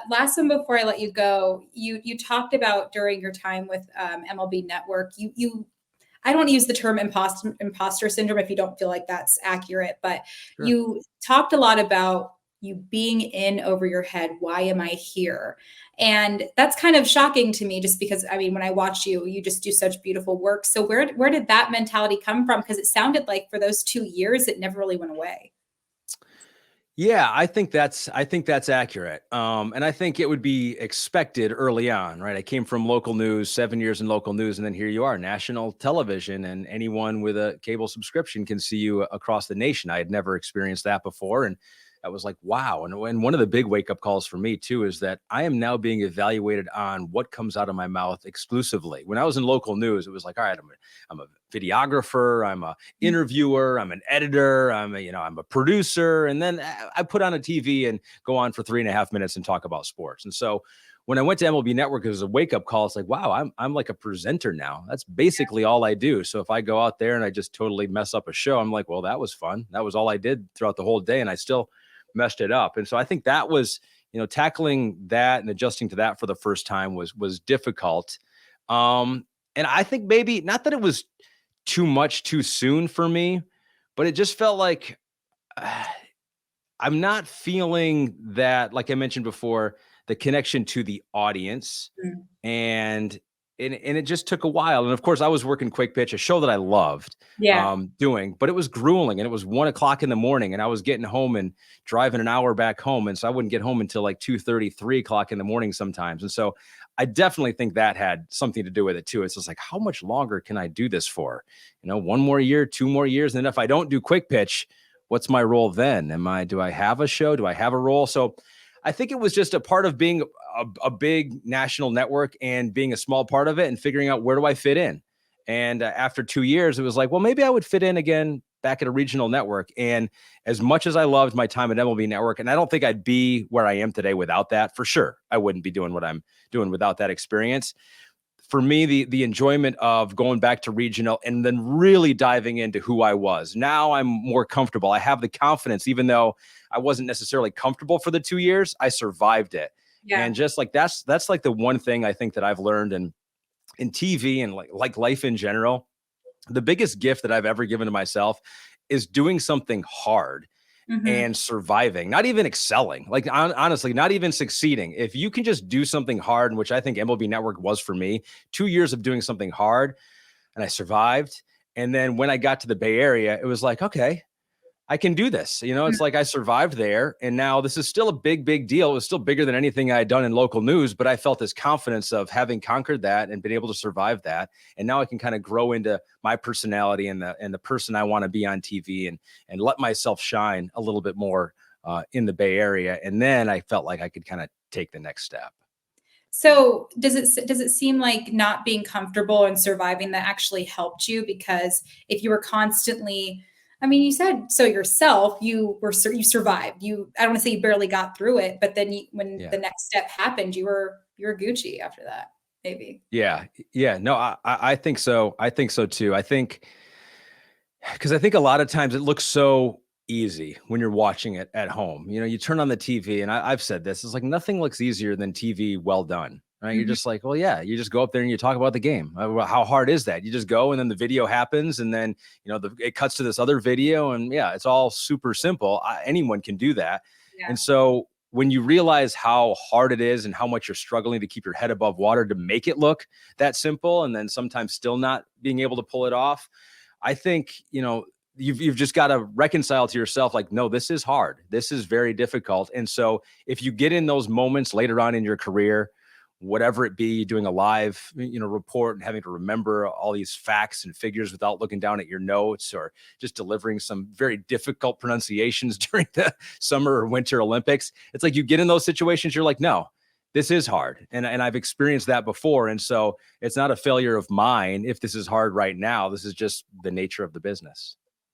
Last one before I let you go, you talked about during your time with MLB Network, you I don't use the term imposter syndrome if you don't feel like that's accurate, but Sure. you talked a lot about you being in over your head. Why am I here? And that's kind of shocking to me just because I mean, when I watch you, you just do such beautiful work. So where did that mentality come from? Because it sounded like for those 2 years, it never really went away. Yeah, I think that's accurate. And I think it would be expected early on, right? I came from local news, 7 years in local news, and then here you are, national television, and anyone with a cable subscription can see you across the nation. I had never experienced that before, and I was like, wow. And one of the big wake up calls for me too is that I am now being evaluated on what comes out of my mouth exclusively. When I was in local news, it was like, all right, I'm a videographer, I'm a interviewer, I'm an editor, I'm a producer, and then I put on a TV and go on for 3.5 minutes and talk about sports. And so when I went to MLB Network, it was a wake up call. It's like, wow, I'm like a presenter now. That's basically all I do. So if I go out there and I just totally mess up a show, I'm like, well, that was fun. That was all I did throughout the whole day, and I still messed it up. And so I think that was, tackling that and adjusting to that for the first time was difficult. And I think maybe not that it was too much too soon for me, but it just felt like uh, I'm not feeling that, like I mentioned before, the connection to the audience. Mm. And and it just took a while. And of course, I was working Quick Pitch, a show that I loved Yeah. doing, but it was grueling, and it was 1 o'clock in the morning, and I was getting home and driving an hour back home. And so I wouldn't get home until like 2:30, 3 o'clock in the morning sometimes. And so I definitely think that had something to do with it too. It's just like, how much longer can I do this for? One more year, 2 more years. And then if I don't do Quick Pitch, what's my role then? Do I have a show? Do I have a role? So I think it was just a part of being a big national network and being a small part of it and figuring out where do I fit in. And after 2 years, it was like, well, maybe I would fit in again back at a regional network. And as much as I loved my time at MLB Network, and I don't think I'd be where I am today without that, for sure. I wouldn't be doing what I'm doing without that experience. For me, the enjoyment of going back to regional and then really diving into who I was. Now I'm more comfortable. I have the confidence, even though I wasn't necessarily comfortable for the 2 years, I survived it. Yeah. And just like that's like the one thing I think that I've learned in TV and like life in general. The biggest gift that I've ever given to myself is doing something hard Hmm. and surviving, not even excelling, like honestly, not even succeeding. If you can just do something hard, which I think MLB Network was for me, 2 years of doing something hard, and I survived. And then when I got to the Bay Area, it was like, okay, I can do this. It's like I survived there. And now this is still a big, big deal. It was still bigger than anything I had done in local news, but I felt this confidence of having conquered that and been able to survive that. And now I can kind of grow into my personality and the person I want to be on TV and let myself shine a little bit more in the Bay Area. And then I felt like I could kind of take the next step. So does it seem like not being comfortable and surviving that actually helped you? Because if you were constantly, I mean, you said so yourself, you survived. I don't want to say you barely got through it, but then when Yeah. the next step happened, you were Gucci after that, maybe. Yeah. Yeah. No, I think so. I think so too. Because I think a lot of times it looks so easy when you're watching it at home. You turn on the TV, and I've said this, it's like nothing looks easier than TV well done. Right? You're Mhm. just like, well, yeah, you just go up there and you talk about the game. Well, how hard is that? You just go, and then the video happens, and then it cuts to this other video, and yeah, it's all super simple. Anyone can do that. Yeah. And so when you realize how hard it is and how much you're struggling to keep your head above water to make it look that simple, and then sometimes still not being able to pull it off, I think, you've just got to reconcile to yourself, like, no, this is hard. This is very difficult. And so if you get in those moments later on in your career, whatever it be, doing a live, report and having to remember all these facts and figures without looking down at your notes, or just delivering some very difficult pronunciations during the summer or winter Olympics. It's like you get in those situations, you're like, no, this is hard. And I've experienced that before. And so it's not a failure of mine if this is hard right now. This is just the nature of the business.